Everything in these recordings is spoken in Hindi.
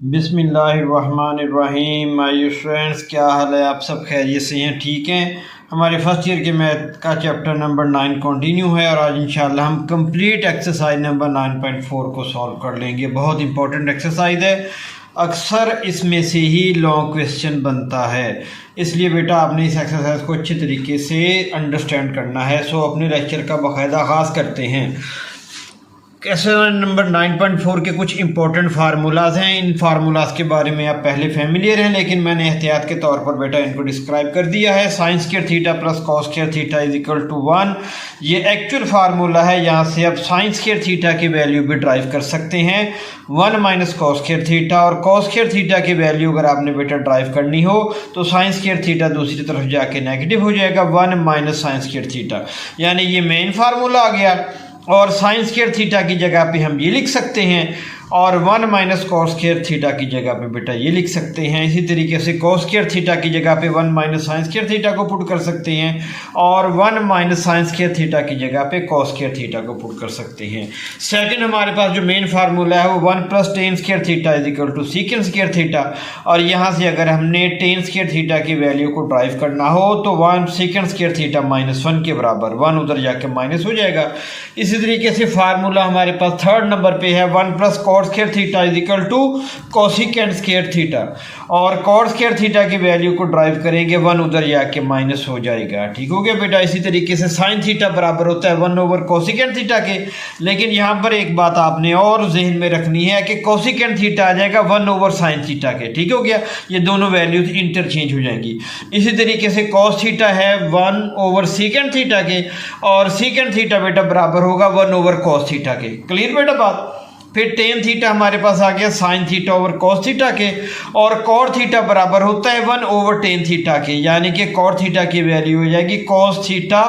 बिस्मिल्लाहिर्रहमानिर्रहीम। माय फ्रेंड्स, क्या हाल है? आप सब खैरियत से हैं? ठीक हैं? हमारे फर्स्ट ईयर के मैथ का चैप्टर नंबर 9 कंटिन्यू है और आज इंशाल्लाह हम कंप्लीट एक्सरसाइज नंबर 9.4 को सॉल्व कर लेंगे। बहुत इंपॉर्टेंट एक्सरसाइज है, अक्सर इसमें से ही लॉन्ग क्वेश्चन बनता है, इसलिए बेटा आपने इस एक्सरसाइज को अच्छे तरीके से अंडरस्टैंड करना है। सो अपने लेक्चर का बाकायदा आगाज़ करते हैं। क्वेश्चन नंबर 9.4 के कुछ इंपॉर्टेंट फार्मूलाज हैं। इन फार्मूलाज के बारे में आप पहले फैमिलियर हैं, लेकिन मैंने एहतियात के तौर पर बेटा इनको डिस्क्राइब कर दिया है। Sine square theta plus cos square theta is equal to 1, ये एक्चुअल फार्मूला है। यहाँ से आप साइन स्क्वायर थीटा की वैल्यू भी ड्राइव कर सकते हैं, 1 माइनस कॉस स्क्वायर थीटा। और कॉस स्क्वायर थीटा की वैल्यू अगर आपने बेटा ड्राइव करनी हो तो साइन स्क्वायर थीटा दूसरी तरफ जाके नेगेटिव हो जाएगा, 1 माइनस साइन स्क्वायर थीटा, यानी ये मेन फार्मूला आ गया। और साइन स्क्वायर थीटा की जगह पे हम ये लिख सकते हैं, और 1 माइनस कॉस स्क्वायर थीटा की जगह पे बेटा ये लिख सकते हैं। इसी तरीके से कॉस स्क्वायर थीटा की जगह पे 1 माइनस साइन स्क्वायर थीटा को पुट कर सकते हैं, और 1 माइनस साइन स्क्वायर थीटा की जगह पे कॉस स्क्वायर थीटा को पुट कर सकते हैं। सेकंड हमारे पास जो मेन फार्मूला है वो 1 plus tan square theta is equal to secant square theta. और यहाँ से अगर हमने टेन स्क्वायर थीटा की वैल्यू को ड्राइव करना हो तो 1 सीकेंड स्क्वायर थीटा -1 के बराबर, 1 उधर जाके माइनस हो जाएगा। इसी तरीके से फार्मूला हमारे पास थर्ड नंबर पे है 1 plus cot square theta is equal to cosecant square theta. और कॉट स्क्वायर थीटा की वैल्यू को ड्राइव करेंगे, 1 उधर जाके माइनस हो जाएगा। ठीक हो गया बेटा। इसी तरीके से साइन थीटा बराबर होता है 1 ओवर कोसिकेंड थीटा के, लेकिन यहाँ पर एक बात आपने और जहन में रखनी है कि कोसिकेंड थीटा आ जाएगा 1 ओवर साइन थीटा के। ठीक हो गया, ये दोनों वैल्यूज इंटरचेंज हो जाएंगी। इसी तरीके से कॉस थीटा है 1 ओवर सीकेंड थीटा के, और सीकेंड थीटा बेटा बराबर होगा 1 ओवर कॉस थीटा के। क्लियर बेटा बात? फिर टेन थीटा हमारे पास आ गया sign theta over cos theta के, और कॉट थीटा बराबर होता है 1 ओवर टेन थीटा के, यानी कि कॉट थीटा की वैल्यू हो जाएगी cos theta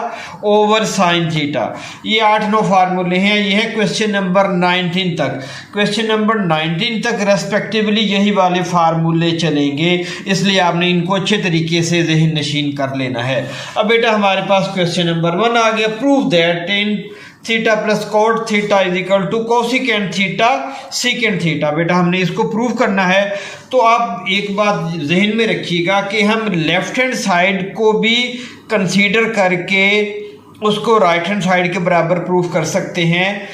over sine theta. ये 8-9 फार्मूले हैं। ये है क्वेश्चन नंबर 19 तक। क्वेश्चन नंबर 19 तक रेस्पेक्टिवली यही वाले फार्मूले चलेंगे, इसलिए आपने इनको अच्छे तरीके से ज़हन नशीन कर लेना है। अब बेटा हमारे पास क्वेश्चन नंबर 1 आ गया, prove that tan theta plus cot theta is equal to cosecant theta secant theta. बेटा हमने इसको प्रूव करना है, तो आप एक बात जहन में रखिएगा कि हम लेफ्ट हैंड साइड को भी कंसीडर करके उसको राइट हैंड साइड के बराबर प्रूव कर सकते हैं,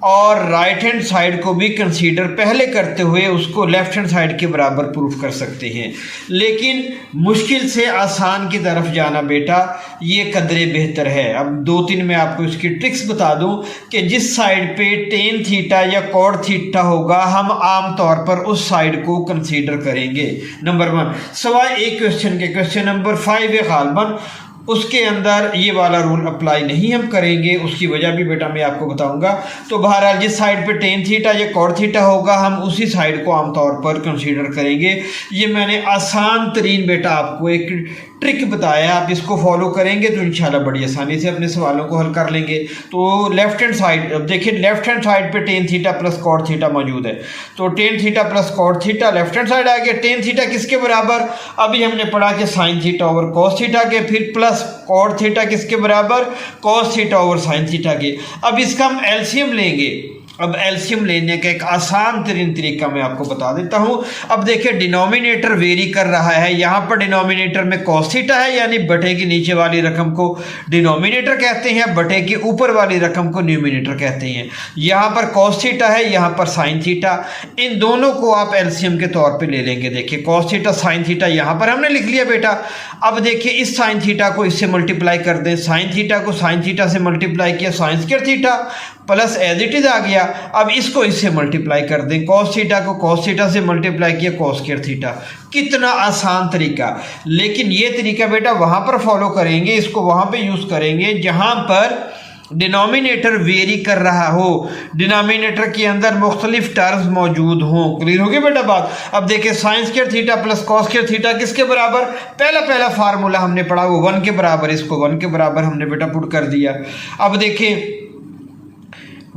और राइट हैंड साइड को भी कंसीडर पहले करते हुए उसको लेफ्ट हैंड साइड के बराबर प्रूफ कर सकते हैं। लेकिन मुश्किल से आसान की तरफ जाना बेटा ये कदरे बेहतर है। अब 2-3 मैं आपको इसकी ट्रिक्स बता दूं कि जिस साइड पे टेन थीटा या कॉट थीटा होगा हम आम तौर पर उस साइड को कंसीडर करेंगे। नंबर 1 सवाल एक क्वेश्चन के क्वेश्चन नंबर 5 है गालबन, उसके अंदर ये वाला रूल अप्लाई नहीं हम करेंगे। उसकी वजह भी बेटा मैं आपको बताऊंगा। तो बहरहाल जिस साइड पे टेन थीटा या कॉट थीटा होगा हम उसी साइड को आमतौर पर कंसीडर करेंगे। ये मैंने आसान तरीन बेटा आपको एक ट्रिक बताया, आप इसको फॉलो करेंगे तो इंशाल्लाह बड़ी आसानी से अपने सवालों को हल कर लेंगे। तो लेफ्ट हैंड साइड, अब देखिए लेफ्ट हैंड साइड पे tan theta plus cot theta मौजूद है, तो tan theta plus cot theta left hand side आ गया। टेन थीटा किसके बराबर? अभी हमने पढ़ा कि sine theta over cos theta के, फिर प्लस कॉट थीटा किसके बराबर? Cos theta over sine theta के। अब इसका हम एलसीएम लेंगे। अब एलसीएम लेने का एक आसान तरीन तरीका मैं आपको बता देता हूं। अब देखिए डिनोमिनेटर वेरी कर रहा है, यहां पर डिनोमिनेटर में कॉस थीटा है, यानी बटे की नीचे वाली रकम को डिनोमिनेटर कहते हैं, बटे की ऊपर वाली रकम को न्यूमिनेटर कहते हैं। यहां पर कॉस थीटा है, यहां पर साइन थीटा, इन दोनों को आप एलसीएम के तौर पे ले लेंगे। देखिए कॉस थीटा साइन थीटा यहां पर हमने लिख लिया बेटा। अब देखिए इस साइन थीटा को इससे मल्टीप्लाई कर दें, साइन थीटा को साइन थीटा से मल्टीप्लाई किया, sine square theta plus as it is आ गया। अब इसको इससे मल्टीप्लाई कर दें, कॉस थीटा को कॉस थीटा से मल्टीप्लाई किया, कॉस स्क्वायर थीटा। कितना आसान तरीका। लेकिन ये तरीका बेटा वहां पर फॉलो करेंगे, इसको वहां पे यूज करेंगे जहां पर डिनोमिनेटर वेरी कर रहा हो, डिनोमिनेटर के अंदर मुख्तलिफ टर्म्स मौजूद हों। क्लियर हो गया बेटा बात? अब देखिए sine square theta plus cos square theta किसके बराबर? पहला फार्मूला हमने पढ़ा वो 1 के बराबर, इसको 1 के बराबर हमने बेटा पुट कर दिया। अब देखिए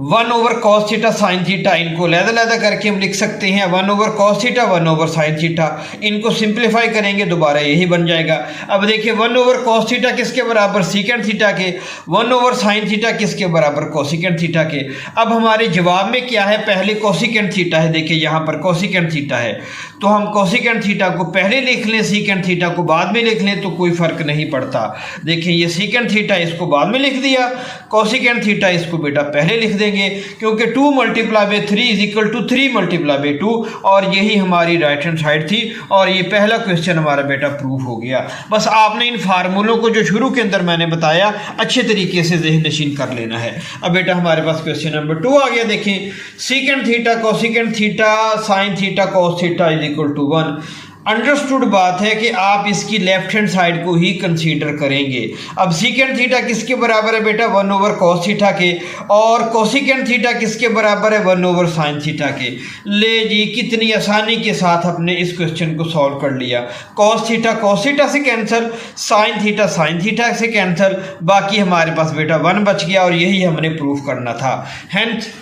1 over cos theta sine theta, इनको अलग-अलग करके हम लिख सकते हैं 1 over cos theta 1 over sine theta. इनको सिंप्लीफाई करेंगे दोबारा यही बन जाएगा। अब देखिए 1 ओवर कॉस थीटा किसके बराबर, सीकेंट थीटा के। 1 ओवर साइन थीटा किसके बराबर, कोसिकेंट थीटा के। अब हमारे जवाब में क्या है, पहले कोसिकेंट थीटा है। देखिए यहाँ पर कोसिकेंट थीटा है तो हम कोसिकेंट थीटा को पहले लिख लें, सीकेंट थीटा को बाद में लिख लें तो कोई फर्क नहीं पड़ता। देखिए ये सीकेंट थीटा इसको बाद में लिख दिया, कोसिकेंट थीटा इसको बेटा पहले लिख देंगे, क्योंकि 2 multiply by 3 is equal to 3 multiply by 2, और यही हमारी राइट हैंड साइड थी। और ये पहला क्वेश्चन हमारा बेटा प्रूफ हो गया। बस आपने इन फार्मूलों को जो शुरू के अंदर मैंने बताया अच्छे तरीके से ज़हन नशीन कर लेना है। अब बेटा हमारे पास क्वेश्चन नंबर 2 आ गया। देखें secant theta cosecant theta sine theta cos theta is equal to 1। Understood बात है कि आप इसकी लेफ्ट हैंड साइड को ही कंसीडर करेंगे। अब सीकेंट थीटा किसके बराबर है बेटा, 1 ओवर कॉस थीटा के, और कोसिकेंट थीटा किसके बराबर है, 1 ओवर साइन थीटा के। ले जी, कितनी आसानी के साथ हमने इस क्वेश्चन को सॉल्व कर लिया। कॉस थीटा से कैंसिल, साइन थीटा से कैंसिल, बाकी हमारे पास बेटा 1 बच गया, और यही हमने प्रूफ करना था। हेंस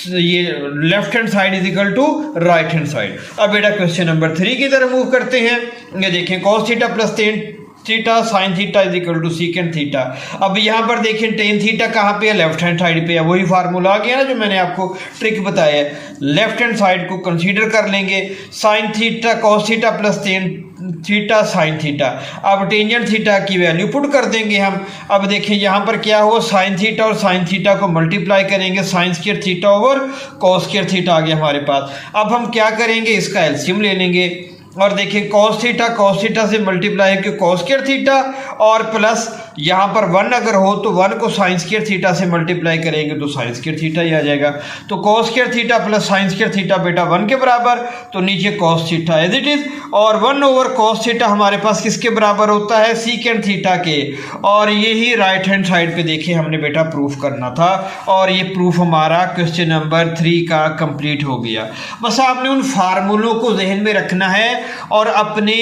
ये left hand side is equal to right hand side. अब बेटा क्वेश्चन नंबर 3 की तरफ मूव करते हैं। ये देखें cos theta plus tan theta sine theta is equal to secant theta. अब यहाँ पर देखें टेन थीटा कहाँ पे है, लेफ्ट हैंड साइड पे है। वही फार्मूला आ गया ना जो मैंने आपको ट्रिक बताया है। लेफ्ट हैंड साइड को कंसीडर कर लेंगे। Sine theta cos theta plus tan theta sine theta. अब टेंजेंट थीटा की वैल्यू पुट कर देंगे हम। अब देखें यहाँ पर क्या हुआ, साइन थीटा और साइन थीटा को मल्टीप्लाई करेंगे, sine square theta over cos square theta आ गया हमारे पास। अब हम क्या करेंगे, इसका एलसीएम ले लेंगे, और देखिए कॉस थीटा से मल्टीप्लाई है कि कॉस स्क्वायर थीटा, और प्लस यहाँ पर 1 अगर हो तो 1 को साइन स्क्वायर थीटा से मल्टीप्लाई करेंगे तो साइन स्क्वायर थीटा ही आ जाएगा। तो cos square theta plus sine square theta बेटा 1 के बराबर, तो नीचे cos theta as it is, और 1 ओवर कॉस थीटा हमारे पास किसके बराबर होता है, सीकेंट थीटा के। और यही राइट हैंड साइड पे देखिए हमने बेटा प्रूफ करना था, और ये प्रूफ हमारा क्वेश्चन नंबर 3 का कंप्लीट हो गया। बस आपने उन फार्मूलों को जहन में रखना है और अपने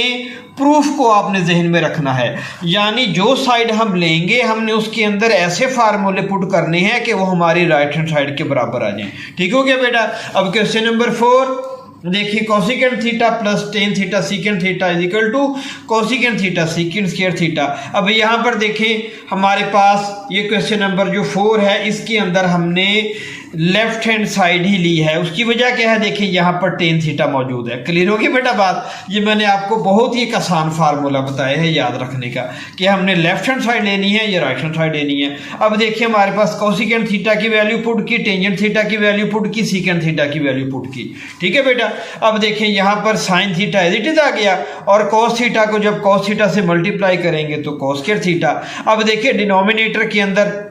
प्रूफ को आपने जहन में रखना है। यानी जो साइड हम लेंगे हमने उसके अंदर ऐसे फार्मूले पुट करने हैं कि वो हमारी राइट हैंड साइड के बराबर आ जाएं। ठीक हो गया बेटा। अब क्वेश्चन नंबर 4 देखिए cosecant theta plus tan theta secant theta is equal to cosecant theta secant square theta. अब यहाँ पर देखें हमारे पास ये क्वेश्चन नंबर जो 4 है इसके अंदर हमने लेफ्ट हैंड साइड ही ली है। उसकी वजह क्या है, देखिए यहाँ पर टेन थीटा मौजूद है। क्लियर होगी बेटा बात। ये मैंने आपको बहुत ही एक आसान फार्मूला बताया है याद रखने का कि हमने लेफ्ट हैंड साइड लेनी है या राइट हैंड साइड लेनी है। अब देखिए हमारे पास कोसिकेंट थीटा की वैल्यू पुट की, टेंजेंट थीटा की वैल्यू पुट की, सीकेंट थीटा की वैल्यू पुट की। ठीक है बेटा। अब देखिए यहाँ पर sine theta as it is आ गया, और कॉस थीटा को जब कॉस थीटा से मल्टीप्लाई करेंगे तो कॉस स्क्वायर थीटा। अब देखिए डिनोमिनेटर के अंदर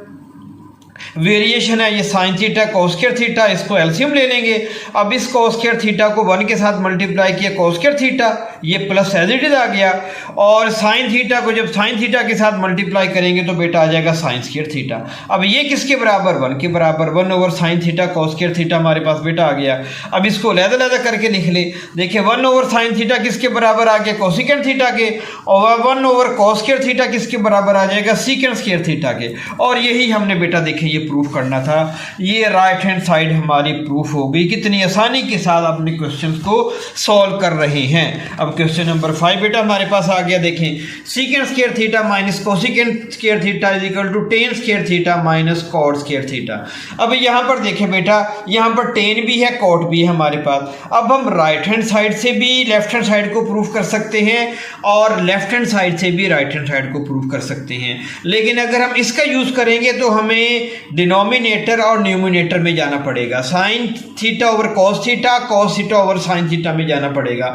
वेरिएशन है, ये sign theta cos square theta, इसको एलसीएम ले लेंगे। अब इस कॉस स्क्वायर थीटा को 1 के साथ मल्टीप्लाई किया, कॉस स्क्वायर थीटा, ये प्लस एज इट इज आ गया, और साइन थीटा को जब साइन थीटा के साथ मल्टीप्लाई करेंगे तो बेटा आ जाएगा साइन स्क्वायर थीटा। अब ये किसके बराबर, 1 के बराबर, 1 over sine theta cos square theta हमारे पास बेटा आ गया। अब इसको अलग-अलग करके लिख ले। देखिए 1 ओवर साइन थीटा किसके बराबर आ गया, कोसिकेंट थीटा के, और 1 ओवर कॉस स्क्वायर थीटा किसके बराबर आ जाएगा, सीकेंट स्क्वायर थीटा के। और यही हमने बेटा देखिए ये प्रूफ करना था। ये राइट हैंड साइड हमारी प्रूफ हो गई। कितनी आसानी के साथ अपने क्वेश्चंस को सॉल्व कर रहे हैं। अब क्वेश्चन नंबर 5 बेटा हमारे पास आ गया। देखें secant square theta minus cosecant square theta is equal to tan square theta minus cot square theta. अब यहाँ पर देखें बेटा, यहाँ पर टेन भी है कॉट भी है हमारे पास। अब हम राइट हैंड साइड से भी लेफ्ट हैंड साइड को प्रूफ कर सकते हैं, और लेफ्ट हैंड साइड से भी राइट हैंड साइड को प्रूफ कर सकते हैं। लेकिन अगर हम इसका यूज करेंगे तो हमें डिनोमिनेटर और न्यूमिनेटर में जाना पड़ेगा। Sign theta over cos theta over sine theta में जाना पड़ेगा,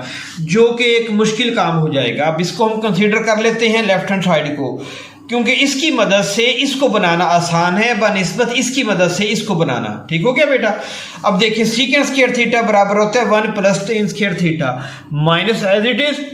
जो कि एक मुश्किल काम हो जाएगा। अब इसको हम कंसीडर कर लेते हैं लेफ्ट हैंड साइड को, क्योंकि इसकी मदद से इसको बनाना आसान है बनिस्बत इसकी मदद से इसको बनाना। ठीक हो गया बेटा। अब देखिए सीकेंट स्क्वायर थीटा बराबर होता है 1 plus tan square theta minus as it is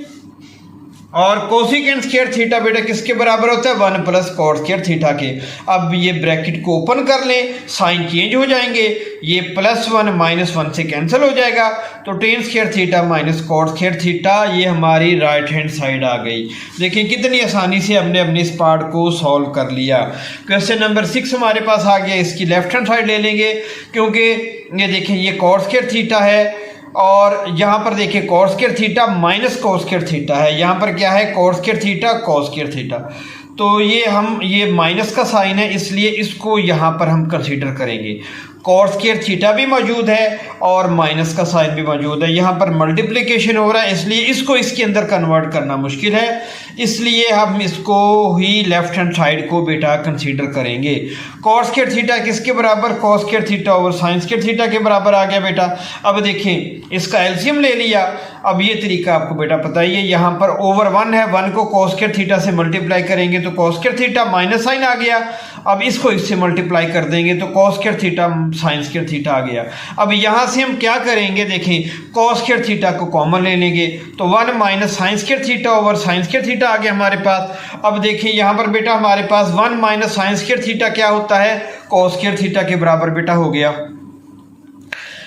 और कोसिकेंट स्क्वायर थीटा बेटा किसके बराबर होता है, 1 प्लस कॉट स्क्वायर थीटा के। अब ये ब्रैकेट को ओपन कर लें, साइन चेंज हो जाएंगे, ये +1 -1 से कैंसिल हो जाएगा, तो tan square theta minus cot square theta, ये हमारी राइट हैंड साइड आ गई। देखिए कितनी आसानी से हमने अपने इस पार्ट को सॉल्व कर लिया। क्वेश्चन नंबर 6 हमारे पास आ गया, इसकी लेफ्ट हैंड साइड ले लेंगे, क्योंकि ये देखें ये कॉट स्क्वायर थीटा है और यहाँ पर देखिए cot square theta minus cos square theta है, यहाँ पर क्या है cot square theta cos square theta, तो ये माइनस का साइन है, इसलिए इसको यहाँ पर हम कंसीडर करेंगे। कॉट स्क्वायर थीटा भी मौजूद है और माइनस का साइन भी मौजूद है, यहाँ पर मल्टीप्लिकेशन हो रहा है, इसलिए इसको इसके अंदर कन्वर्ट करना मुश्किल है, इसलिए हम इसको ही लेफ्ट हैंड साइड को बेटा कंसीडर करेंगे। कॉट स्क्वायर थीटा किसके बराबर, cos square theta over sine square theta के बराबर आ गया बेटा। अब देखें इसका एलसीएम ले लिया, अब ये तरीका आपको बेटा पता ही है, यहाँ पर ओवर 1 है, 1 को कॉस स्क्वायर थीटा से मल्टीप्लाई करेंगे तो cos square theta minus sine आ गया, अब इसको इससे मल्टीप्लाई कर देंगे तो cos square theta sine square theta आ गया। अब यहाँ से हम क्या करेंगे, देखें कॉस स्क्वायर थीटा को कॉमन ले लेंगे तो 1 minus sine square theta over sine square theta आ गया हमारे पास। अब देखिए यहाँ पर बेटा हमारे पास 1 माइनस साइन स्क्वायर थीटा क्या होता है, कॉस स्क्वायर थीटा के बराबर बेटा हो गया।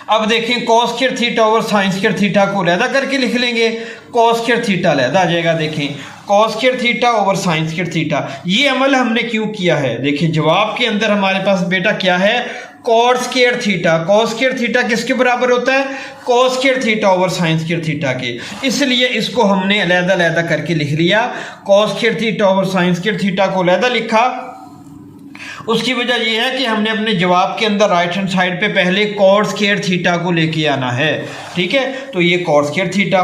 अब देखें cos square theta over sine square theta को अलहदा करके लिख लेंगे, कॉस स्क्वायर थीटा अलहदा आ जाएगा। देखें cos square theta over sine square theta, ये अमल हमने क्यों किया है, देखिए जवाब के अंदर हमारे पास बेटा क्या है, cot square theta. Cos square theta किसके बराबर होता है, cos square theta over sine square theta के, इसलिए इसको हमने अलहदा अलहदा करके लिख लिया, cos square theta over sine square theta को अलहदा लिखा। उसकी वजह यह है कि हमने अपने जवाब के अंदर राइट हैंड साइड पे पहले कॉट स्क्वायर थीटा को लेके आना है, ठीक है, तो ये cot square theta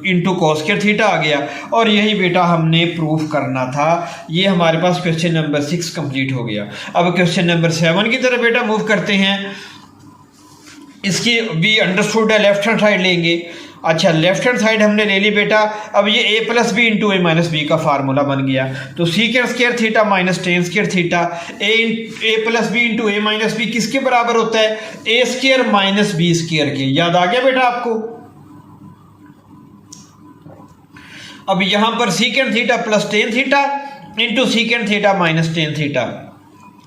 into cos square theta आ गया, और यही बेटा हमने प्रूफ करना था। ये हमारे पास क्वेश्चन नंबर 6 कंप्लीट हो गया। अब क्वेश्चन नंबर 7 की तरफ बेटा मूव करते हैं, इसकी भी अंडरस्टूड है, लेफ्ट हैंड साइड लेंगे। अच्छा लेफ्ट हैंड साइड हमने ले ली बेटा, अब ये a plus B into A minus B का फार्मूला बन गया, तो secant square theta minus tan square theta, A plus B into A minus B किसके बराबर होता है, A square minus B square के, याद आ गया बेटा आपको। अब यहां पर secant theta plus tan theta into secant theta minus tan theta,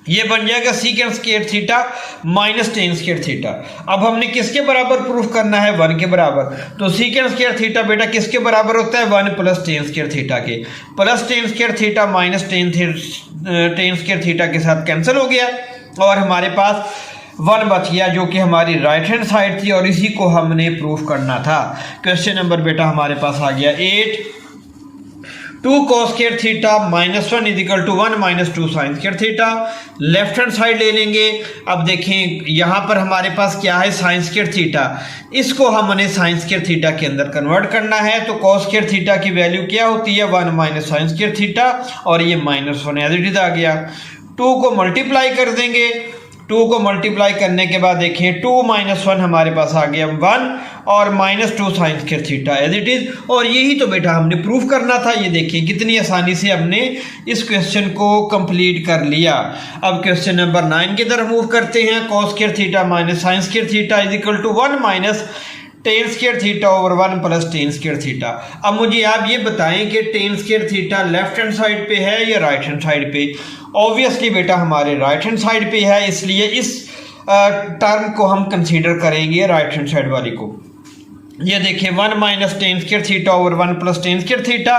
ये बन जाएगा secant square theta minus tan square theta. अब हमने किसके बराबर प्रूफ करना है, 1 के बराबर, तो सीकेंट स्क्वायर थीटा बेटा किसके बराबर होता है, 1 प्लस टेन स्क्वायर थीटा के, plus tan square theta minus tan square theta के साथ कैंसिल हो गया, और हमारे पास 1 बच गया जो कि हमारी राइट हैंड साइड थी, और इसी को हमने प्रूफ करना था। क्वेश्चन नंबर बेटा हमारे पास आ गया 8, 2 cos square theta minus 1 is equal to 1 minus 2 sine square theta. Left hand side ले लेंगे, अब देखें यहाँ पर हमारे पास क्या है, साइन स्क्वायर थीटा, इसको हमने साइन स्क्वायर थीटा के अंदर कन्वर्ट करना है, तो cos स्क्वायर थीटा की वैल्यू क्या होती है, 1 माइनस साइन स्क्वायर थीटा, और ये -1 एज इट इज आ गया। 2 को मल्टीप्लाई कर देंगे, 2 को मल्टीप्लाई करने के बाद देखें 2 माइनस 1 हमारे पास आ गया 1, और -2 sine square theta as it is, और यही तो बेटा हमने प्रूफ करना था। ये देखिए कितनी आसानी से हमने इस क्वेश्चन को कंप्लीट कर लिया। अब क्वेश्चन नंबर 9 की तरफ मूव करते हैं, cos square theta minus sine square theta is equal to 1 minus tan square theta over 1 plus tan square theta. अब मुझे आप ये बताएं कि tan square theta left hand side पे है या राइट हैंड साइड पे, ऑब्वियसली बेटा हमारे राइट हैंड साइड पे है, इसलिए इस टर्म को हम कंसीडर करेंगे राइट हैंड साइड वाली को। ये देखिए 1 minus tan square theta over 1 plus tan square theta,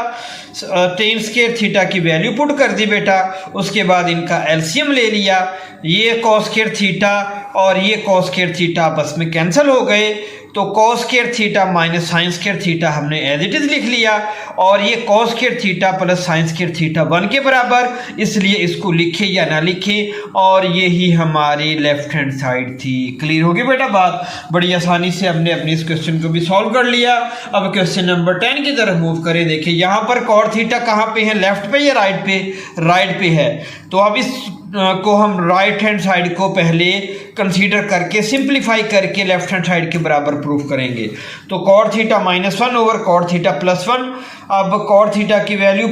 ten square theta की वैल्यू पुट कर दी बेटा, उसके बाद इनका एलसीएम ले लिया, ये कॉस स्क्वायर थीटा और ये कॉस स्क्वायर थीटा आपस में कैंसिल हो गए, तो cos square theta minus sine square theta हमने एज इट इज लिख लिया, और ये cos square theta plus sine square theta 1 के बराबर, इसलिए इसको लिखे या ना लिखे, और ये ही हमारी लेफ्ट हैंड साइड थी। क्लियर होगी बेटा बात, बड़ी आसानी से हमने अपने इस क्वेश्चन को भी सॉल्व कर लिया। अब क्वेश्चन नंबर 10 की तरफ मूव करें, देखिए यहाँ पर कॉट थीटा कहाँ पे है, लेफ्ट पे या राइट पे, राइट पे है, तो अब इस को हम राइट हैंड साइड को पहले कंसीडर करके सिंप्लीफाई करके लेफ्ट हैंड साइड के बराबर प्रूफ करेंगे। तो cot theta -1 over cot theta +1, अब कॉट थीटा की वैल्यू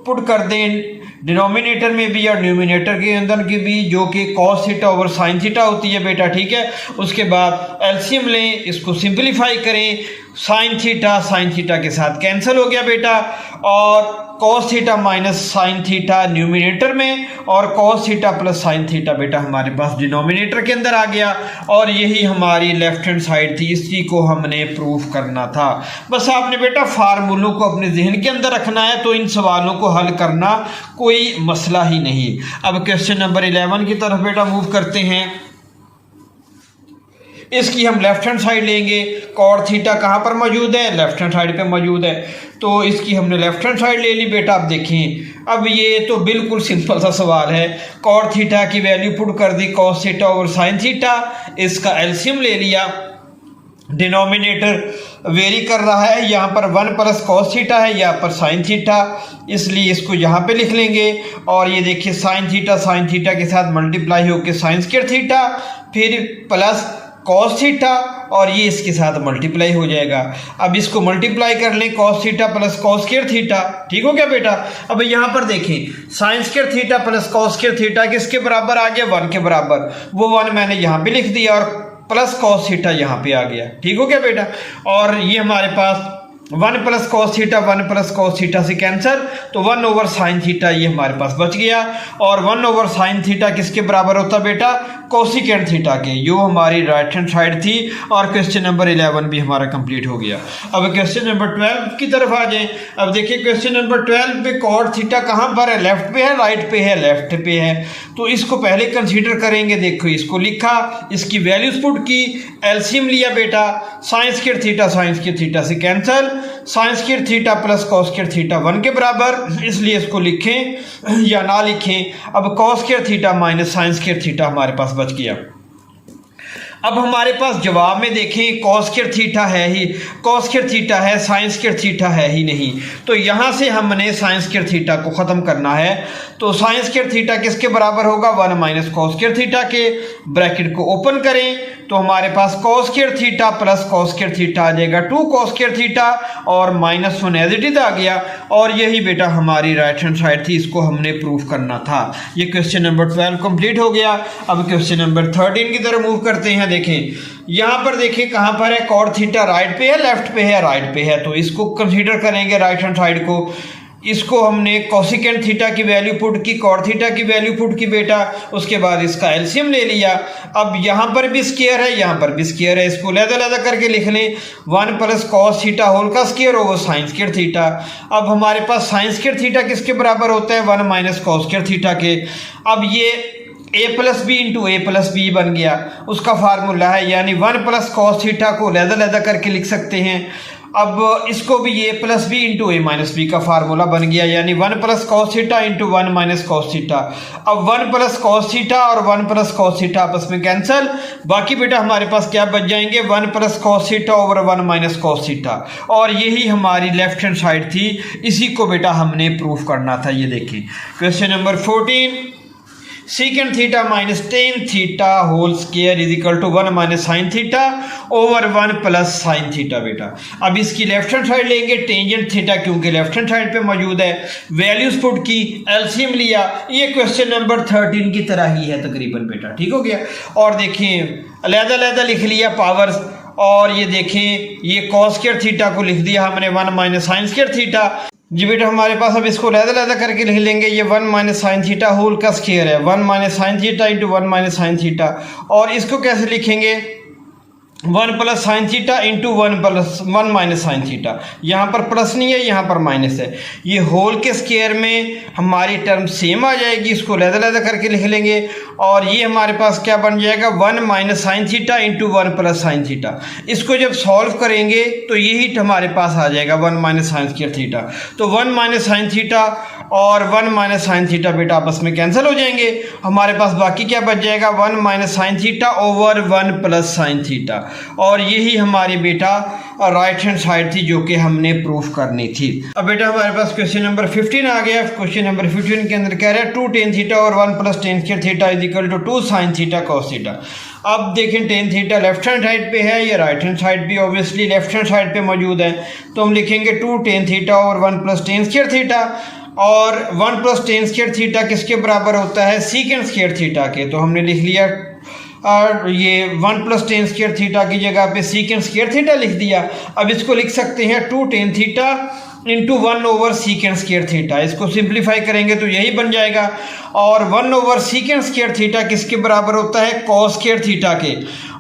पुट कर दें डिनोमिनेटर में भी और न्यूमिनेटर के अंदर की भी, जो कि cos theta over sine theta होती है बेटा, ठीक है। उसके बाद एलसीएम लें, इसको सिंपलीफाई करें, साइन थीटा के साथ कैंसिल हो गया बेटा, और cos theta minus sine theta numerator में, और cos theta plus sine theta बेटा हमारे पास डिनोमिनेटर के अंदर आ गया। और यही हमारी लेफ्ट हैंड साइड थी, इसी को हमने प्रूफ करना था। बस आपने बेटा फार्मूलों को अपने जहन के अंदर रखना है, तो इन सवालों को हल करना कोई मसला ही नहीं। अब क्वेश्चन नंबर 11 की तरफ बेटा मूव करते हैं। इसकी हम लेफ्ट हैंड साइड लेंगे। कॉट थीटा कहाँ पर मौजूद है? लेफ्ट हैंड साइड पे मौजूद है, तो इसकी हमने लेफ्ट हैंड साइड ले ली बेटा। अब देखें, अब ये तो बिल्कुल सिंपल सा सवाल है। कॉट थीटा की वैल्यू पुट कर दी cos theta over sine theta, इसका एलसीएम ले लिया। डिनोमिनेटर वेरी कर रहा है, यहाँ पर 1 प्लस कॉस थीटा है, यहाँ पर साइन थीटा, इसलिए इसको यहाँ पे लिख लेंगे। और ये देखिए साइन थीटा के साथ मल्टीप्लाई होकर साइन स्क्वायर थीटा, फिर प्लस कॉस थीटा, और ये इसके साथ मल्टीप्लाई हो जाएगा। अब इसको मल्टीप्लाई कर लें, cos theta plus cos square theta, ठीक हो गया बेटा। अब यहाँ पर देखें, sign square theta plus cos square theta किसके बराबर आ गया? 1 के बराबर। वो 1 मैंने यहाँ पे लिख दिया, और प्लस कॉस थीटा यहाँ पे आ गया, ठीक हो गया बेटा। और ये हमारे पास 1 प्लस कॉस थीटा से कैंसर, तो 1 ओवर साइन थीटा ये हमारे पास बच गया। और 1 ओवर साइन थीटा किसके बराबर होता बेटा? कोसिकेंट थीटा के। यो हमारी राइट हैंड साइड थी, और क्वेश्चन नंबर 11 भी हमारा कंप्लीट हो गया। अब क्वेश्चन नंबर 12 की तरफ आ जाएं। अब देखिए क्वेश्चन नंबर 12 पे कॉट थीटा कहाँ पर है? लेफ्ट पे है, राइट पे है? लेफ्ट पे है, तो इसको पहले कंसीडर करेंगे। देखो इसको लिखा, इसकी वैल्यूज पुट की, एलसीएम लिया बेटा। साइन स्क्वायर थीटा से cancel, sign square theta plus cos square theta 1 के बराबर, इसलिए इसको लिखें या ना लिखें। अब cos square theta minus sine square theta हमारे पास बच गया। अब हमारे पास जवाब में देखें, कॉस स्क्वायर थीटा है ही, कॉस स्क्वायर थीटा है, साइन स्क्वायर थीटा है ही नहीं, तो यहाँ से हमने साइन स्क्वायर थीटा को ख़त्म करना है। तो साइन स्क्वायर थीटा किसके बराबर होगा? 1 माइनस कॉस स्क्वायर थीटा के। ब्रैकेट को ओपन करें तो हमारे पास cos square theta plus cos square theta आ जाएगा 2 कॉस स्क्वायर थीटा, और -1 एज इट इज आ गया। और यही बेटा हमारी राइट हैंड साइड थी, इसको हमने प्रूफ करना था। ये क्वेश्चन नंबर 12 कंप्लीट हो गया। अब क्वेश्चन नंबर 13 की तरफ मूव करते हैं। देखें यहाँ पर, देखें कहाँ पर है? कॉट थीटा राइट पे है, लेफ्ट पे है? राइट पे है, तो इसको कंसीडर करेंगे राइट हैंड साइड को। इसको हमने कोसिकेंट थीटा की वैल्यू पुट की, कॉट थीटा की वैल्यू पुट की बेटा, उसके बाद इसका एलसीएम ले लिया। अब यहाँ पर भी स्क्वायर है, यहाँ पर भी स्क्वायर है, इसको लहदा करके लिख लें, 1 प्लस कॉस थीटा होल का square over sine square theta. अब हमारे पास साइन स्क्वायर थीटा किसके बराबर होता है? 1 माइनस कॉस स्क्वायर थीटा के। अब ये a plus B into A plus B बन गया, उसका फार्मूला है, यानी 1 प्लस कॉस थीटा को लहदा करके लिख सकते हैं। अब इसको भी a plus B into A minus B का फार्मूला बन गया, यानी 1 plus cos theta into 1 minus cos theta. अब 1 प्लस कॉस थीटा और 1 प्लस कॉस थीटा आपस में कैंसिल, बाकी बेटा हमारे पास क्या बच जाएंगे? 1 plus cos theta over 1 minus cos theta. और यही हमारी लेफ्ट हैंड साइड थी, इसी को बेटा हमने प्रूफ करना था। ये देखिए question number 14, secant theta minus tan theta whole square is equal to 1 minus sine theta over 1 plus sine theta बेटा। अब इसकी लेफ्ट हैंड साइड लेंगे, टेंजेंट थीटा क्योंकि लेफ्ट हैंड साइड पे मौजूद है, वैल्यूज पुट की, एलसीएम लिया। ये क्वेश्चन नंबर 13 की तरह ही है तकरीबन बेटा, ठीक हो गया। और देखें अलहदा लिख लिया पावर्स, और ये देखें ये कॉस स्क्वायर थीटा को लिख दिया हमने 1 माइनस साइन स्क्वायर थीटा। जी बेटा हमारे पास अब इसको लहदा करके लिख लेंगे, ये 1 माइनस साइन थीटा होल का स्क्वायर है, 1 minus sine theta into 1 minus sine theta. और इसको कैसे लिखेंगे? 1 plus sine theta into 1 minus sine theta. यहाँ पर प्लस नहीं है, यहाँ पर माइनस है। ये होल के स्क्वायर में हमारी टर्म सेम आ जाएगी, इसको लहदा करके लिख लेंगे। और ये हमारे पास क्या बन जाएगा? 1 minus sine theta into 1 plus sine theta. इसको जब सॉल्व करेंगे तो यही हमारे पास आ जाएगा 1 माइनस साइन स्क्वायर थीटा। तो 1 माइनस साइन थीटा और 1 माइनस साइन थीटा बेटा आपस में कैंसिल हो जाएंगे। हमारे पास बाकी क्या बच जाएगा, 1 minus sine theta over 1 plus sine theta. और यही हमारी बेटा राइट हैंड साइड थी जो कि हमने प्रूफ करनी थी। अब बेटा हमारे पास क्वेश्चन नंबर 15 आ गया। क्वेश्चन नंबर 15 के अंदर कह रहा है 2 टेन थीटा और 1 plus tan square theta is equal to 2 sine theta cos theta. अब देखें tan theta left hand side पे है, या राइट हैंड साइड भी ऑब्वियसली लेफ्ट हैंड साइड पे मौजूद है, तो हम लिखेंगे 2 टेन थीटा और 1 प्लस टेन स्क्वायर थीटा। और 1 प्लस टेन स्क्वायर थीटा किसके बराबर होता है, सीकेंड स्क्वायर थीटा के। तो हमने लिख लिया और ये 1 प्लस टेन स्क्वायर थीटा की जगह पे सीकेंड स्क्वायर थीटा लिख दिया। अब इसको लिख सकते हैं 2 ten theta into 1 over सीकेंड square theta. इसको सिंप्लीफाई करेंगे तो यही बन जाएगा। और 1 ओवर सीकेंड स्क्वायर थीटा किसके बराबर होता है, कॉस स्क्वायर थीटा के।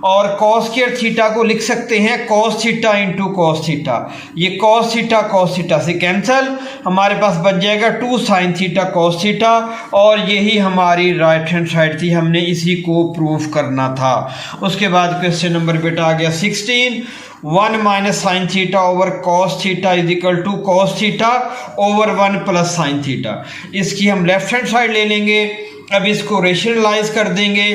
और कॉस स्क्वायर थीटा को लिख सकते हैं cos theta into cos theta. ये कॉस थीटा से कैंसल, हमारे पास बच जाएगा 2 साइन थीटा कॉस थीटा। और यही हमारी राइट हैंड साइड थी, हमने इसी को प्रूफ करना था। उसके बाद क्वेश्चन नंबर बेटा आ गया 16, 1 minus sine theta over cos theta is equal to cos theta over 1 plus sine theta. इसकी हम लेफ्ट हैंड साइड ले लेंगे। अब इसको रेशनलाइज कर देंगे।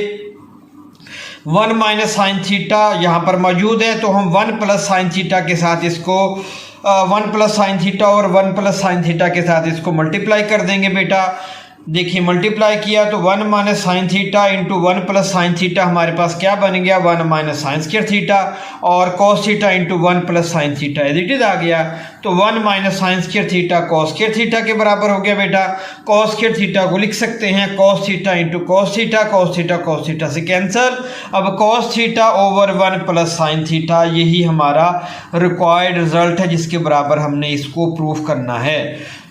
1 माइनस साइन थीटा यहाँ पर मौजूद है, तो हम 1 प्लस साइन थीटा के साथ इसको 1 प्लस साइन थीटा और 1 प्लस साइन थीटा के साथ इसको मल्टीप्लाई कर देंगे बेटा। देखिए मल्टीप्लाई किया तो 1 minus sine theta into 1 plus sine theta हमारे पास क्या बन गया, 1 माइनस साइन स्क्वायर थीटा। और cos theta into 1 plus sine theta as it is आ गया। तो 1 minus sine square theta cos square theta के बराबर हो गया बेटा। कॉस स्क्वायर थीटा को लिख सकते हैं cos theta into cos theta से कैंसल। अब cos theta over 1 plus sine theta, यही हमारा रिक्वायर्ड रिजल्ट है जिसके बराबर हमने इसको प्रूफ करना है।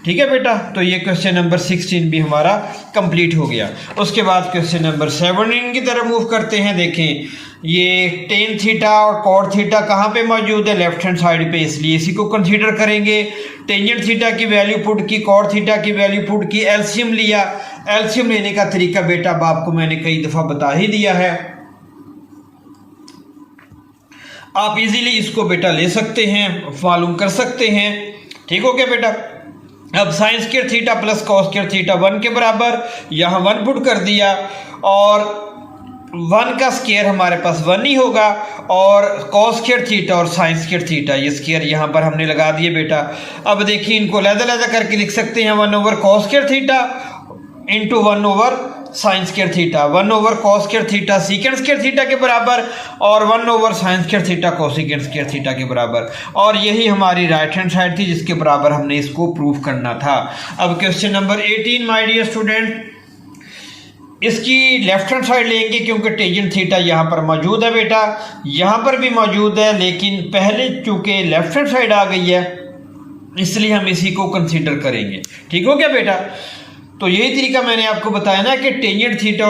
ठीक है बेटा, तो ये क्वेश्चन नंबर 16 भी हमारा कंप्लीट हो गया। उसके बाद क्वेश्चन नंबर 17 की तरफ मूव करते हैं। देखें ये टेन थीटा और कॉट थीटा कहाँ पे मौजूद है, लेफ्ट हैंड साइड पे, इसलिए इसी को कंसीडर करेंगे। टेंजेंट थीटा की वैल्यू पुट की, कॉट थीटा की वैल्यू पुट की, एलसीएम लिया। एलसीएम लेने का तरीका बेटा अब आपको मैंने कई दफ़ा बता ही दिया है, आप इजीली इसको बेटा ले सकते हैं, मालूम कर सकते हैं। ठीक हो गया बेटा। अब sign square theta plus cos square theta 1 के बराबर, यहाँ 1 पुट कर दिया और 1 का स्क्वायर हमारे पास 1 ही होगा। और कॉस स्क्वायर थीटा और साइन स्क्वायर थीटा ये स्क्वायर यहाँ पर हमने लगा दिए बेटा। अब देखिए इनको लहदा करके लिख सकते हैं 1 over cos square theta into 1 over sine square theta. 1 over cos square theta सीकेंड square theta के बराबर और 1 over sine square theta cosecant square theta के बराबर। और यही हमारी राइट हैंड साइड थी जिसके बराबर हमने इसको प्रूफ करना था। अब question number 18 my dear student, इसकी लेफ्ट हैंड साइड लेंगे क्योंकि टेंजेंट थीटा यहाँ पर मौजूद है बेटा, यहाँ पर भी मौजूद है, लेकिन पहले चूंकि लेफ्ट हैंड साइड आ गई है इसलिए हम इसी को कंसीडर करेंगे। ठीक हो गया बेटा। तो यही तरीका मैंने आपको बताया ना कि टेंजेंट थीटा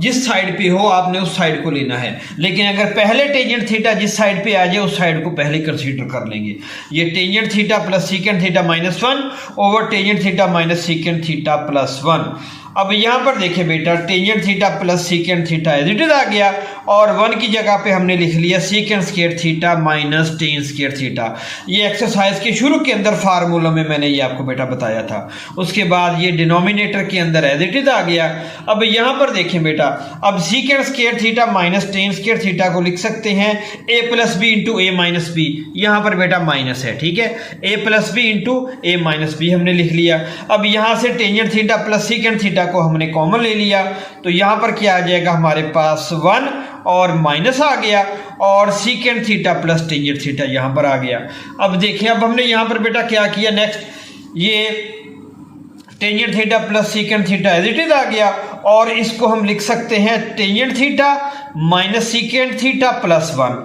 जिस साइड पे हो आपने उस साइड को लेना है, लेकिन अगर पहले टेंजेंट थीटा जिस साइड पे आ जाए उस साइड को पहले कंसीडर कर लेंगे। ये tangent theta plus secant theta minus 1 over tangent theta minus secant theta plus 1। अब यहाँ पर देखें बेटा tangent theta plus secant theta as it is आ गया और 1 की जगह पे हमने लिख लिया secant square theta minus tan square theta. ये एक्सरसाइज के शुरू के अंदर फार्मूला में मैंने ये आपको बेटा बताया था। उसके बाद ये डिनोमिनेटर के अंदर एज इट इज आ गया। अब यहाँ पर देखें बेटा, अब सीकेंड square theta minus tan square theta को लिख सकते हैं ए plus B into A minus B. यहाँ पर बेटा माइनस है, ठीक है, ए plus B into A minus B हमने लिख लिया। अब यहाँ से tangent theta plus secant theta को हमने कॉमन ले लिया तो यहाँ पर क्या आ जाएगा हमारे पास 1 और माइनस आ गया और सीकेंड थीटा प्लस टेंजेंट थीटा यहाँ पर आ गया। अब देखिए अब हमने यहाँ पर बेटा क्या किया, नेक्स्ट ये tangent theta plus secant theta as it is आ गया और इसको हम लिख सकते हैं tangent theta minus secant theta plus 1,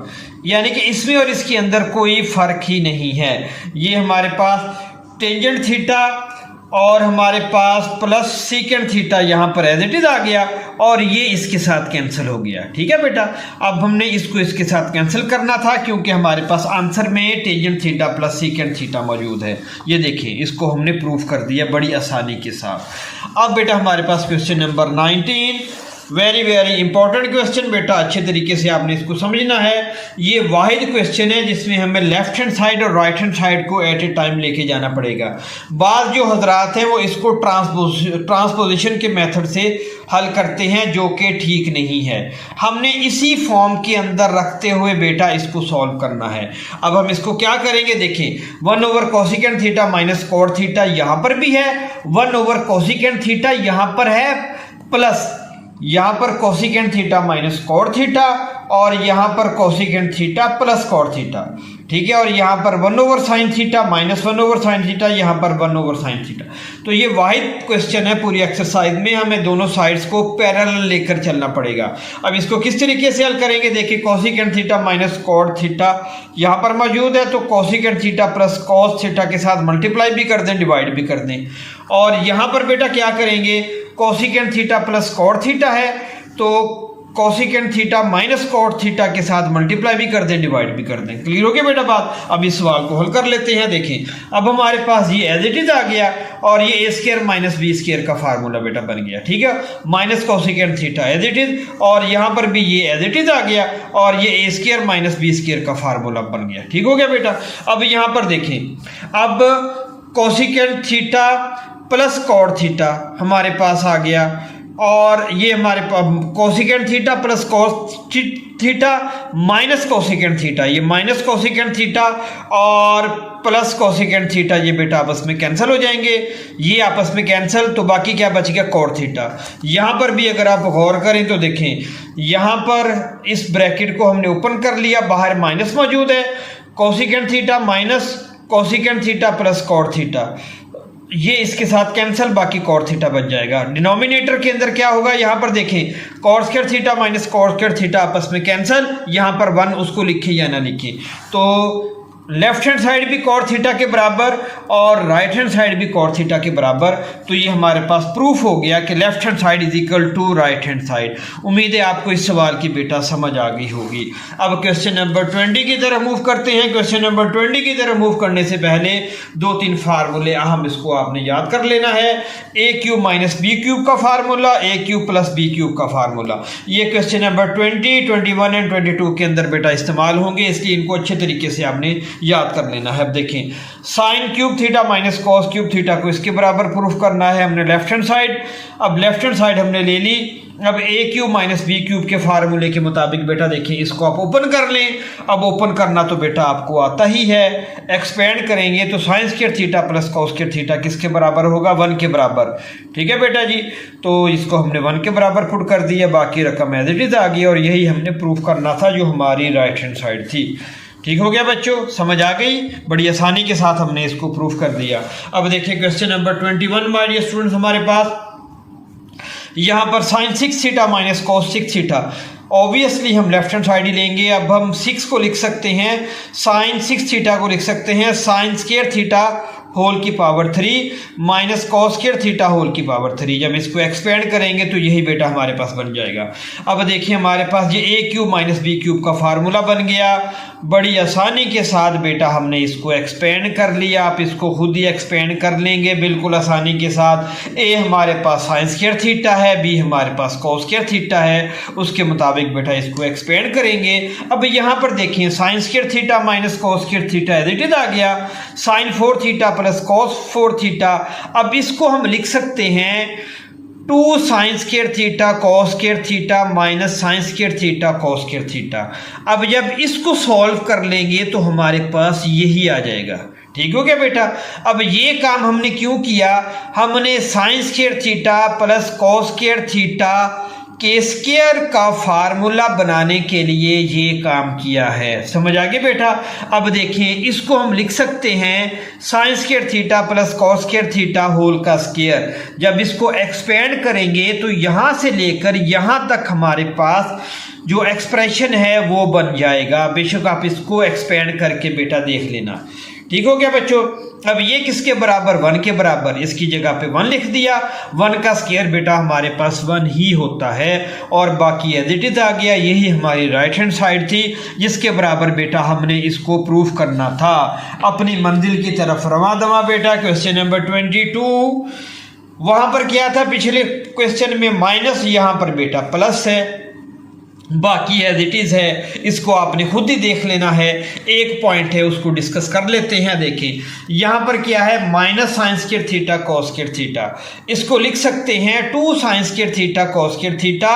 यानी कि इसमें और इसके अंदर कोई फर्क ही नहीं है। ये हमारे पास टेंजेंट थीटा और हमारे पास प्लस सीकेंड थीटा यहाँ पर एज इट इज आ गया और ये इसके साथ कैंसिल हो गया। ठीक है बेटा, अब हमने इसको इसके साथ कैंसिल करना था क्योंकि हमारे पास आंसर में tangent theta plus secant theta मौजूद है। ये देखिए इसको हमने प्रूफ कर दिया बड़ी आसानी के साथ। अब बेटा हमारे पास question number 19 very very important question बेटा, अच्छे तरीके से आपने इसको समझना है। ये वाहिद क्वेश्चन है जिसमें हमें लेफ्ट हैंड साइड और राइट हैंड साइड को एट ए टाइम लेके जाना पड़ेगा। बाद जो हजरात हैं वो इसको ट्रांसपोजिशन के मेथड से हल करते हैं, जो कि ठीक नहीं है। हमने इसी फॉर्म के अंदर रखते हुए बेटा इसको सॉल्व करना है। अब हम इसको क्या करेंगे, देखें 1 cosecant theta minus cot theta यहाँ पर भी है, 1 कोसिकेंट थीटा यहाँ पर है, प्लस यहाँ पर cosecant theta minus cot theta और यहाँ पर cosecant theta plus cot theta, ठीक है। और यहाँ पर 1 sine theta minus 1 sine theta, यहाँ पर 1 साइन थीटा। तो ये वाहिद क्वेश्चन है पूरी एक्सरसाइज में, हमें दोनों साइड्स को पैरेलल लेकर चलना पड़ेगा। अब इसको किस तरीके से हल करेंगे, देखिए cosecant theta minus cot theta यहाँ पर मौजूद है, तो cosecant theta plus cos theta के साथ मल्टीप्लाई भी कर दें, डिवाइड भी कर दें। और यहाँ पर बेटा क्या करेंगे, cosecant theta plus cot theta है तो cosecant theta minus cot theta के साथ मल्टीप्लाई भी कर दें, डिवाइड भी कर दें। क्लियर हो गया बेटा बात। अब इस सवाल को हल कर लेते हैं। देखें अब हमारे पास ये एज इट इज आ गया और ये A square minus B square का फार्मूला बेटा बन गया, ठीक है। Minus cosecant theta as it is और यहाँ पर भी ये एज इट इज आ गया और ये A square minus B square का फार्मूला बन गया, ठीक हो गया बेटा। अब यहाँ पर देखें, अब cosecant theta plus cot theta हमारे पास आ गया और ये हमारे पास cosecant theta plus cos theta minus cosecant theta, ये माइनस कोसिकेंट थीटा और प्लस कोसिकेंट थीटा ये बेटा आपस में कैंसिल हो जाएंगे, ये आपस में कैंसिल, तो बाकी क्या बच गया कॉट थीटा। यहाँ पर भी अगर आप गौर करें तो देखें, यहाँ पर इस ब्रैकेट को हमने ओपन कर लिया, बाहर माइनस मौजूद है, cosecant theta minus cosecant theta plus cot theta, ये इसके साथ कैंसिल, बाकी कॉट थीटा बच जाएगा। डिनोमिनेटर के अंदर क्या होगा, यहाँ पर देखें cot square theta minus cot square theta आपस में कैंसिल, यहाँ पर 1 उसको लिखे या ना लिखे, तो लेफ्ट हैंड साइड भी कॉट थीटा के बराबर और राइट हैंड साइड भी कॉट थीटा के बराबर। तो ये हमारे पास प्रूफ हो गया कि left hand side is equal to right hand side. उम्मीद है आपको इस सवाल की बेटा समझ आ गई होगी। अब क्वेश्चन नंबर 20 की तरफ मूव करते हैं। क्वेश्चन नंबर 20 की तरफ मूव करने से पहले 2-3 फार्मूले अहम इसको आपने याद कर लेना है। ए क्यूब माइनस बी क्यूब का फार्मूला, ए क्यूब प्लस बी क्यूब का फार्मूला, ये क्वेश्चन नंबर 20, 21 एंड 22 के अंदर बेटा इस्तेमाल होंगे, इसलिए इनको अच्छे तरीके से आपने याद कर लेना है। अब देखें sine cube theta minus cos cube theta को इसके बराबर प्रूफ करना है हमने लेफ्ट हैंड साइड। अब लेफ्ट हैंड साइड हमने ले ली। अब ए क्यूब माइनस बी क्यूब के फार्मूले के मुताबिक बेटा देखिए इसको आप ओपन कर लें। अब ओपन करना तो बेटा आपको आता ही है, एक्सपेंड करेंगे तो sine square theta plus cos square theta किसके बराबर होगा, 1 के बराबर, ठीक है बेटा जी। तो इसको हमने 1 के बराबर पुट कर दिया, बाकी रकम एज इट इज आ गई और यही हमने प्रूफ करना था जो हमारी राइट हैंड साइड थी। ठीक हो गया बच्चों, समझ आ गई, बड़ी आसानी के साथ हमने इसको प्रूफ कर दिया। अब देखिए question number 21 my dear students, हमारे पास यहाँ पर sine 6 theta minus cos 6 theta, obviously हम लेफ्ट हैंड साइड ही लेंगे। अब हम 6 को लिख सकते हैं, साइन 6 थीटा को लिख सकते हैं साइन स्क्वायर थीटा होल की power 3 minus cos square theta whole की पावर 3। जब इसको एक्सपेंड करेंगे तो यही बेटा हमारे पास बन जाएगा। अब देखिए हमारे पास ये ए क्यूब माइनस बी क्यूब का फार्मूला बन गया। बड़ी आसानी के साथ बेटा हमने इसको एक्सपेंड कर लिया, आप इसको खुद ही एक्सपेंड कर लेंगे बिल्कुल आसानी के साथ। ए हमारे पास साइन स्क्वायर थीटा है, बी हमारे पास कॉस स्क्वायर थीटा है, उसके मुताबिक बेटा इसको एक्सपेंड करेंगे। अब यहाँ पर देखिए sine square theta minus cos square theta as it is आ गया, sine 4 theta plus cos 4 theta. अब इसको हम लिख सकते हैं 2 sine square theta cos square theta minus sine square theta cos square theta. अब जब इसको सॉल्व कर लेंगे तो हमारे पास यही आ जाएगा। ठीक हो गया बेटा। अब ये काम हमने क्यों किया, हमने sign square theta plus cos square theta के स्क्वायर का फार्मूला बनाने के लिए ये काम किया है। समझ आ गया बेटा। अब देखें इसको हम लिख सकते हैं sine square theta plus cos square theta whole का स्क्वायर। जब इसको एक्सपेंड करेंगे तो यहाँ से लेकर यहाँ तक हमारे पास जो एक्सप्रेशन है वो बन जाएगा। बेशक आप इसको एक्सपेंड करके बेटा देख लेना। ठीक हो गया बच्चों। अब ये किसके बराबर, 1 के बराबर, इसकी जगह पे 1 लिख दिया। 1 का स्क्वायर बेटा हमारे पास 1 ही होता है और बाकी एज इट इज आ गया। यही हमारी राइट हैंड साइड थी जिसके बराबर बेटा हमने इसको प्रूफ करना था। अपनी मंजिल की तरफ रवा दवा बेटा। क्वेश्चन नंबर 22 वहां पर क्या था पिछले क्वेश्चन में माइनस, यहां पर बेटा प्लस है, बाकी एज इट इज है, इसको आपने खुद ही देख लेना है। एक पॉइंट है उसको डिस्कस कर लेते हैं। देखिए यहां पर क्या है, minus sine square theta cos square theta, इसको लिख सकते हैं 2 sine square theta cos square theta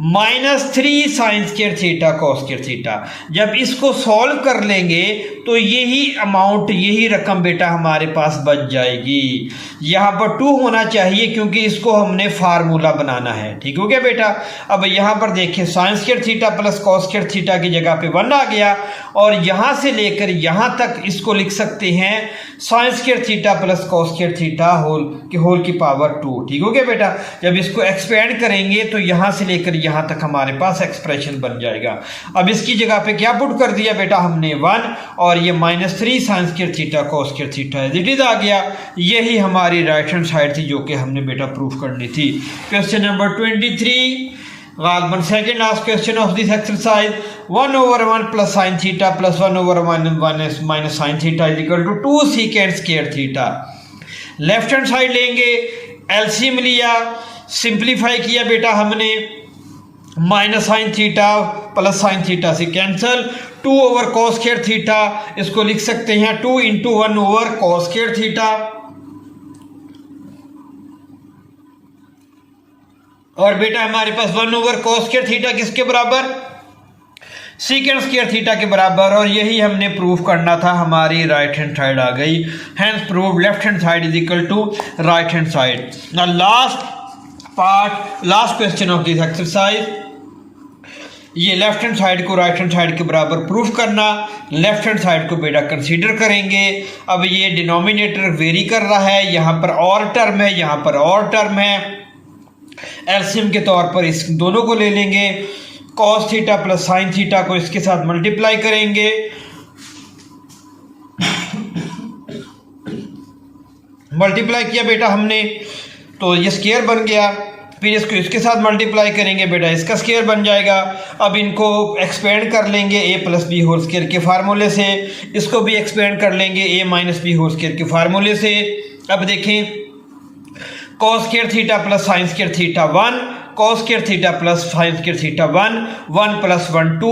minus 3 sine square theta cos square theta. जब इसको सॉल्व कर लेंगे तो यही अमाउंट, यही रकम बेटा हमारे पास बच जाएगी। यहाँ पर 2 होना चाहिए क्योंकि इसको हमने फार्मूला बनाना है। ठीक हो गया बेटा। अब यहाँ पर देखिए sine square theta plus cos square theta की जगह पे 1 आ गया, और यहाँ से लेकर यहाँ तक इसको लिख सकते हैं sine square theta plus cos square theta whole की पावर 2। ठीक हो गया बेटा। जब इसको एक्सपेंड करेंगे तो यहाँ से लेकर यहाँ तक हमारे पास एक्सप्रेशन बन जाएगा। अब इसकी जगह पे क्या पुट कर दिया बेटा हमने 1, और ये minus 3 sine square theta cos square theta it is आ गया। यही हमारी राइट हैंड साइड थी जो कि हमने बेटा प्रूफ करनी थी। क्वेश्चन नंबर 23 गालबन second last question of this exercise, 1/1 plus sine theta plus 1/1 minus sine theta is equal to 2 secant square theta. Left hand side लेंगे, एलसीएम लिया, सिंप्लीफाई किया बेटा हमने, minus sine theta plus sine theta से cancel, 2 over cos square theta, इसको लिख सकते हैं 2 into 1 over cos square theta, और बेटा हमारे पास 1 ओवर कॉस स्क्वायर थीटा किसके बराबर, सीकेंड स्क्वायर थीटा के बराबर। और यही हमने प्रूफ करना था, हमारी राइट हैंड साइड आ गई। Hence prove left hand side is equal to right hand side. Now last part, last question of this exercise, ये लेफ्ट हैंड साइड को राइट हैंड साइड के बराबर प्रूफ करना। लेफ्ट हैंड साइड को बेटा कंसीडर करेंगे। अब ये डिनोमिनेटर वेरी कर रहा है, यहाँ पर और टर्म है, यहाँ पर और टर्म है। एलसीएम के तौर पर इस दोनों को ले लेंगे, cos theta plus sine theta को इसके साथ मल्टीप्लाई करेंगे, मल्टीप्लाई किया बेटा हमने तो ये स्क्वायर बन गया, फिर इसको इसके साथ मल्टीप्लाई करेंगे बेटा इसका स्क्वायर बन जाएगा। अब इनको एक्सपेंड कर लेंगे ए प्लस बी होल स्क्वायर के फार्मूले से, इसको भी एक्सपेंड कर लेंगे ए माइनस बी होल स्क्वायर के फार्मूले से। अब देखें cos square theta plus sine square theta 1, cos square theta plus sine square theta 1, 1 plus 1 2,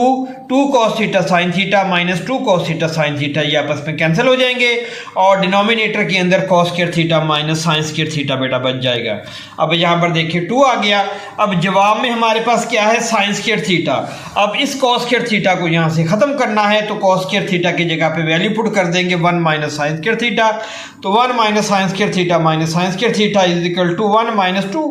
2 cos theta sine theta minus 2 cos theta sine theta, ये आपस में कैंसिल हो जाएंगे, और डिनोमिनेटर के अंदर cos square theta minus sine square theta बेटा बच जाएगा। अब यहाँ पर देखिए 2 आ गया। अब जवाब में हमारे पास क्या है, साइन स्क्वायर थीटा। अब इस कॉस स्क्वायर थीटा को यहाँ से खत्म करना है तो कॉस स्क्वायर थीटा की जगह पे वैल्यू पुट कर देंगे 1 माइनस साइन स्क्वायर थीटा, तो 1 minus sine square theta minus sine square theta is equal to 1 minus 2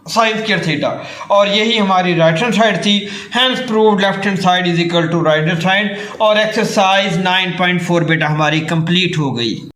sine square theta, और यही हमारी राइट हैंड साइड थी। Hence proved left hand side is equal to right hand side, और एक्सरसाइज 9.4 बेटा हमारी कंप्लीट हो गई।